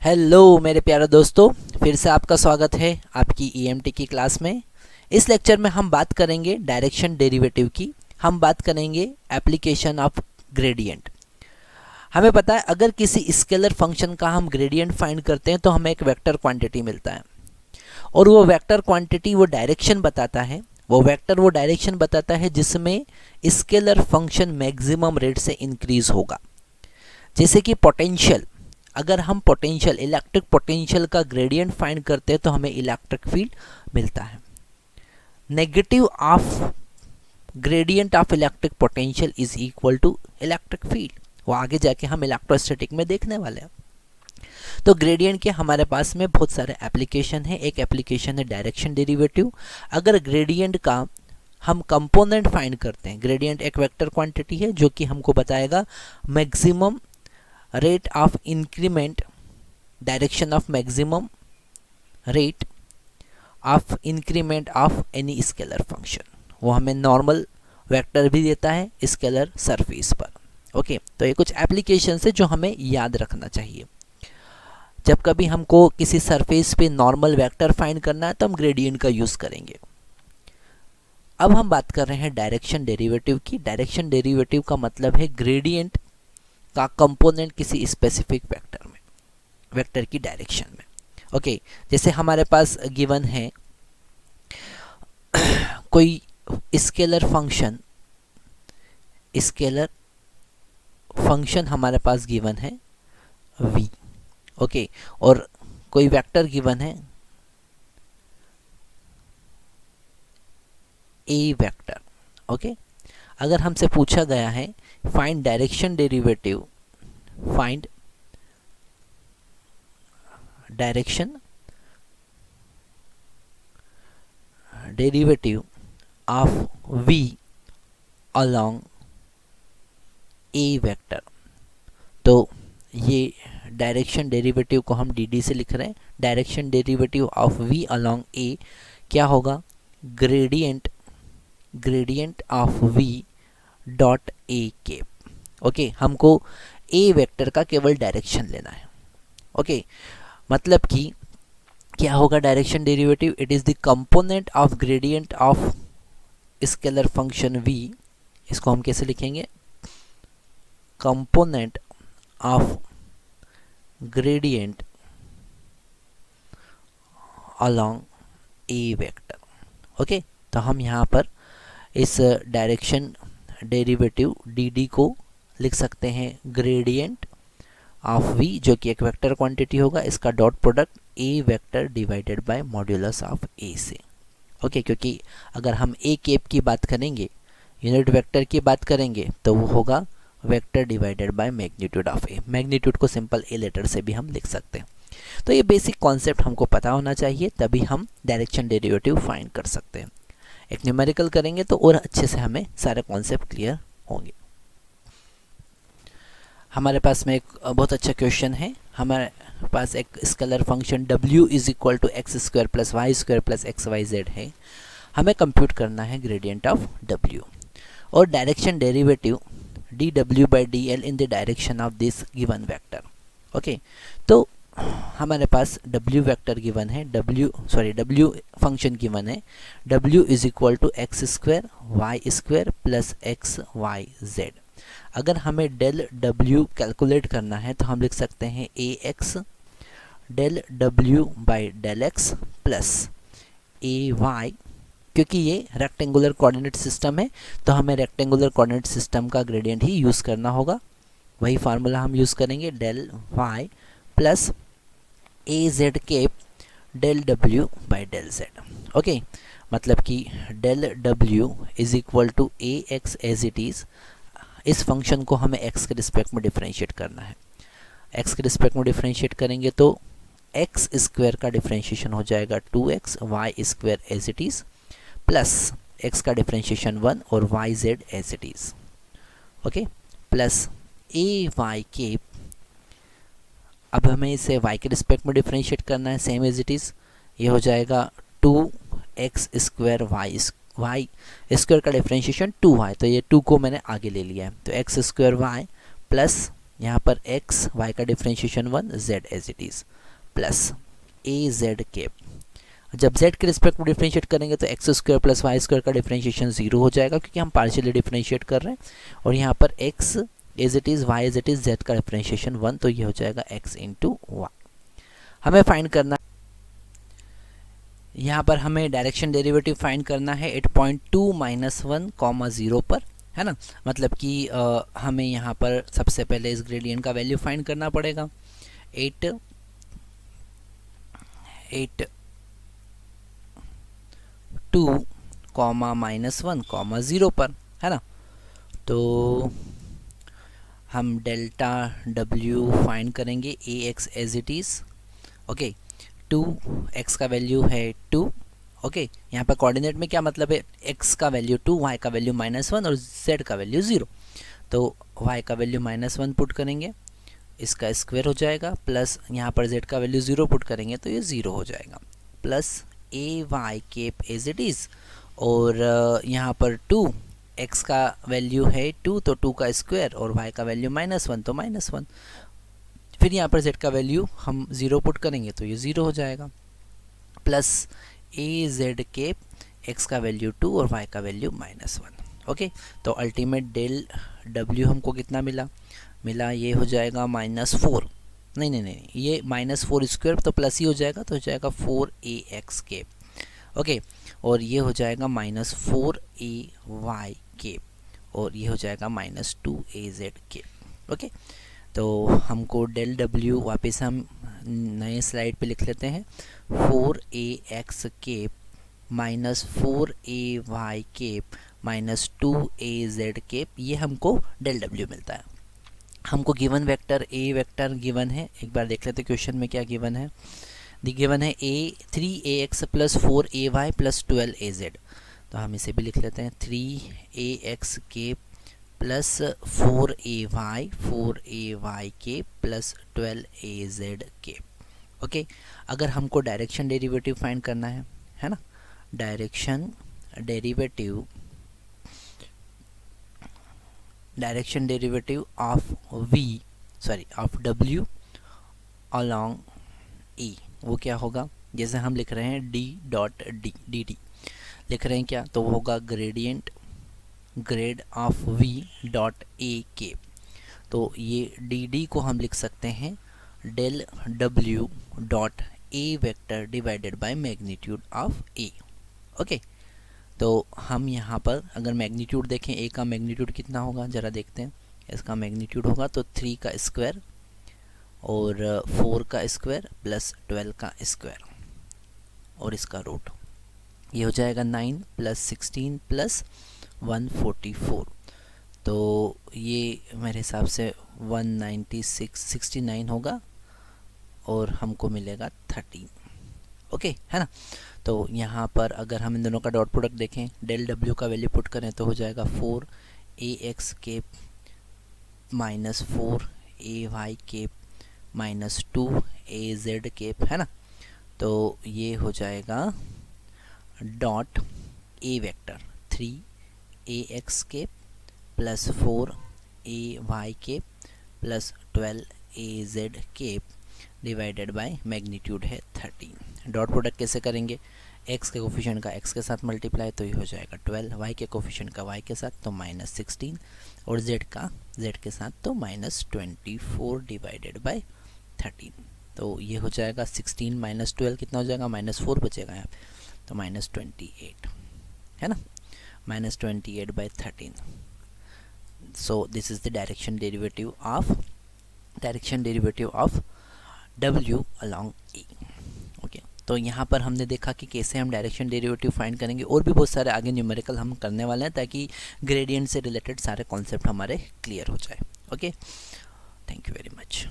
Hello मेरे प्यारे दोस्तों, फिर से आपका स्वागत है आपकी ईएमटी की क्लास में। इस लेक्चर में हम बात करेंगे डायरेक्शन डेरिवेटिव की। हम बात करेंगे एप्लीकेशन ऑफ ग्रेडियंट। हमें पता है अगर किसी स्केलर फंक्शन का हम ग्रेडियंट फाइंड करते हैं तो हमें एक वेक्टर क्वांटिटी मिलता है और वो वेक्टर क्वांटिटी वो डायरेक्शन बताता है। वो वेक्टर वो डायरेक्शन बताता है जिसमें स्केलर फंक्शन मैक्सिमम रेट से इंक्रीज होगा। जैसे कि पोटेंशियल, अगर हम पोटेंशियल इलेक्ट्रिक पोटेंशियल का ग्रेडियंट फाइंड करते हैं तो हमें इलेक्ट्रिक फील्ड मिलता है। Negative of gradient of electric potential is equal to electric field. वो आगे जाके हम इलेक्ट्रोस्टैटिक में देखने वाले हैं। तो ग्रेडियंट के हमारे पास में बहुत सारे एप्लीकेशन है। एक एप्लीकेशन है डायरेक्शन डेरिवेटिव। अगर ग्रेडियंट का हम कंपोनेंट फाइंड करते हैं, ग्रेडियंट एक वेक्टर क्वांटिटी है जो कि हमको बताएगा maximum rate of increment, direction of maximum rate of increment of any scalar function। वो हमें नॉर्मल वेक्टर भी देता है स्केलर सरफेस पर। ओके, तो ये कुछ एप्लीकेशन है जो हमें याद रखना चाहिए। जब कभी हमको किसी सरफेस पे नॉर्मल वेक्टर फाइंड करना है तो हम ग्रेडियंट का यूज़ करेंगे। अब हम बात कर रहे हैं डायरेक्शन डेरिवेटिव की। डायरेक्शन डेरिवेटिव का मतलब है ग्रेडियंट का कंपोनेंट किसी स्पेसिफिक वेक्टर में, वेक्टर की डायरेक्शन में। ओके, जैसे हमारे पास गिवन है कोई स्केलर फंक्शन हमारे पास गिवन है v। ओके, और कोई वेक्टर गिवन है a वेक्टर। ओके, अगर हमसे पूछा गया है find direction derivative, find direction derivative of v along a vector, तो ये डायरेक्शन डेरिवेटिव को हम dd से लिख रहे हैं। Direction derivative of v along a क्या होगा? Gradient of v dot a cap. Okay, हमको ए वेक्टर का केवल डायरेक्शन लेना है। ओके, मतलब कि क्या होगा direction derivative? It is the component of gradient of scalar function v। इसको हम कैसे लिखेंगे? Component of gradient along A vector. Okay, तो हम यहाँ पर इस डायरेक्शन डेरिवेटिव dd को लिख सकते हैं ग्रेडियंट ऑफ v, जो कि एक वेक्टर क्वांटिटी होगा, इसका dot product a vector divided bye modulus of a से। ओके, क्योंकि अगर हम a केप की बात करेंगे, यूनिट वेक्टर की बात करेंगे, तो वो होगा vector divided by magnitude of a। Magnitude को सिंपल a लेटर से भी हम लिख सकते हैं। तो ये बेसिक कॉन्सेप्ट हमको पता होना चाहिए, तभी हम डायरेक्शन डेरिवेटिव फाइंड कर सकते हैं। एक न्यूमेरिकल करेंगे तो और अच्छे से हमें सारे कॉन्सेप्ट क्लियर होंगे। हमारे पास में एक बहुत अच्छा क्वेश्चन है। हमारे पास एक scalar function w is equal to x square plus y square plus x y z है। हमें कंप्यूट करना है ग्रेडियंट ऑफ w और direction derivative dw by dl in the direction of this given vector. Okay, तो हमारे पास w vector given है, w function given है। w is equal to x square y square plus x y z. अगर हमें del w calculate करना है तो हम लिख सकते हैं ax del w by del x plus ay। क्योंकि ये रेक्टेंगुलर कोऑर्डिनेट सिस्टम है तो हमें रेक्टेंगुलर कोऑर्डिनेट सिस्टम का ग्रेडियंट ही यूज़ करना होगा। वही फार्मूला हम यूज़ करेंगे, del y plus a z cap del w by del z। Okay, मतलब कि del w is equal to a x as it is. इस फंक्शन को हमें x के रिस्पेक्ट में डिफरेंशिएट करना है। x के रिस्पेक्ट में डिफरेंशिएट करेंगे तो एक्स स्क्वायर का डिफरेंशिएशन हो जाएगा 2x, y square as it is plus x का डिफरेंशिएशन 1 और y z as it is. Okay, plus a y cap. अब हमें इसे y के रिस्पेक्ट में डिफरेंशिएट करना है, सेम एज इट इज़। ये हो जाएगा 2x स्क्वायर वाई स्क्वायर का डिफरेंशिएशन 2y, तो ये 2 को मैंने आगे ले लिया है, तो एक्स स्क्वायर वाई प्लस यहाँ पर x y का differentiation 1, z as it is, plus a z cap. जब z के रिस्पेक्ट में डिफ्रेंशिएट करेंगे तो x square plus y square का डिफ्रेंशिएशन 0 हो जाएगा, क्योंकि हम पार्शियली डिफ्रेंशिएट कर रहे हैं। और यहाँ पर x as it is, y as it is, z का डिफ्रेंशिएशन 1, तो ये हो जाएगा x इंटू वाई। हमें फाइंड करना, यहाँ पर हमें डायरेक्शन डेरिवेटिव फाइंड करना है 8.2 -1, 0 पर, है ना। मतलब कि हमें यहाँ पर सबसे पहले इस ग्रेडियंट का वैल्यू फाइंड करना पड़ेगा 8 2 -1, 0 पर, है ना। तो हम डेल्टा W फाइंड करेंगे Ax as it is, okay. 2x का वैल्यू है 2, ओके। यहाँ पर कोऑर्डिनेट में क्या मतलब है, x का वैल्यू 2, y का वैल्यू -1 और z का वैल्यू 0। तो y का वैल्यू -1 पुट करेंगे, इसका स्क्वायर हो जाएगा, प्लस यहाँ पर z का वैल्यू 0 पुट करेंगे तो ये 0 हो जाएगा, plus a y cap as it is. और यहाँ पर 2x का वैल्यू है 2, तो 2 का स्क्वायर, और y का वैल्यू -1 तो -1। फिर यहाँ पर z का वैल्यू हम 0 पुट करेंगे तो ये 0 हो जाएगा, plus a z cap, x का वैल्यू 2 और y का वैल्यू -1, ओके। तो अल्टीमेट डेल W हमको कितना मिला, ये हो जाएगा -4, नहीं, ये -4 स्क्वायर तो प्लस ही हो जाएगा, तो हो जाएगा 4ax केप, ओके। और ये हो जाएगा -4ay केप, और ये हो जाएगा -2az केप, ओके। तो हमको डेल W वापस हम नए स्लाइड पे लिख लेते हैं, 4ax cap -4ay cap -2az cap, ये हमको डेल W मिलता है। हमको given vector A vector given है, एक बार देख लेते हैं क्वेश्चन में क्या गिवन है। गिवन है 3ax + 4ay + 12az, तो हम इसे भी लिख लेते हैं 3ax केप प्लस 4ay के प्लस 12az के, ओके। अगर हमको डायरेक्शन डेरिवेटिव फाइंड करना है ना, direction derivative of W along E, वो क्या होगा, जैसे हम लिख रहे हैं d.dt लिख रहे हैं क्या, तो वो होगा grade of V dot A के। तो ये dd को हम लिख सकते हैं del W dot A vector divided by magnitude of A, okay. तो हम यहाँ पर अगर मैग्नीट्यूड देखें, A का मैग्नीट्यूड कितना होगा ज़रा देखते हैं। इसका मैग्नीट्यूड होगा तो 3 का स्क्वायर और 4 का स्क्वायर प्लस 12 का स्क्वायर और इसका रूट, ये हो जाएगा 9 + 16 + 144, तो ये मेरे हिसाब से 196 होगा और हमको मिलेगा 13, ओके, है ना। तो यहाँ पर अगर हम इन दोनों का डॉट प्रोडक्ट देखें, डेल W का वैल्यू पुट करें तो हो जाएगा 4ax cap -4ay cap -2az cap, है ना। तो ये हो जाएगा dot A vector 3ax cap plus 4ay cap plus 12az cap divided by magnitude है 13। डॉट प्रोडक्ट कैसे करेंगे, x के कोफिशिएंट का x के साथ मल्टीप्लाई तो ये हो जाएगा 12, y के कोफिशिएंट का y के साथ तो -16 और z का z के साथ तो -24 डिवाइडेड बाय 13। तो ये हो जाएगा 16 - 12 कितना हो जाएगा, -4 बचेगा यहाँ पे, तो -28, है ना, -28/13। So this is the direction derivative of W along E, okay. तो यहाँ पर हमने देखा कि कैसे हम डायरेक्शन डेरिवेटिव फाइंड करेंगे, और भी बहुत सारे आगे न्यूमेरिकल हम करने वाले हैं ताकि ग्रेडियंट से रिलेटेड सारे कॉन्सेप्ट हमारे क्लियर हो जाए, okay. Thank you very much.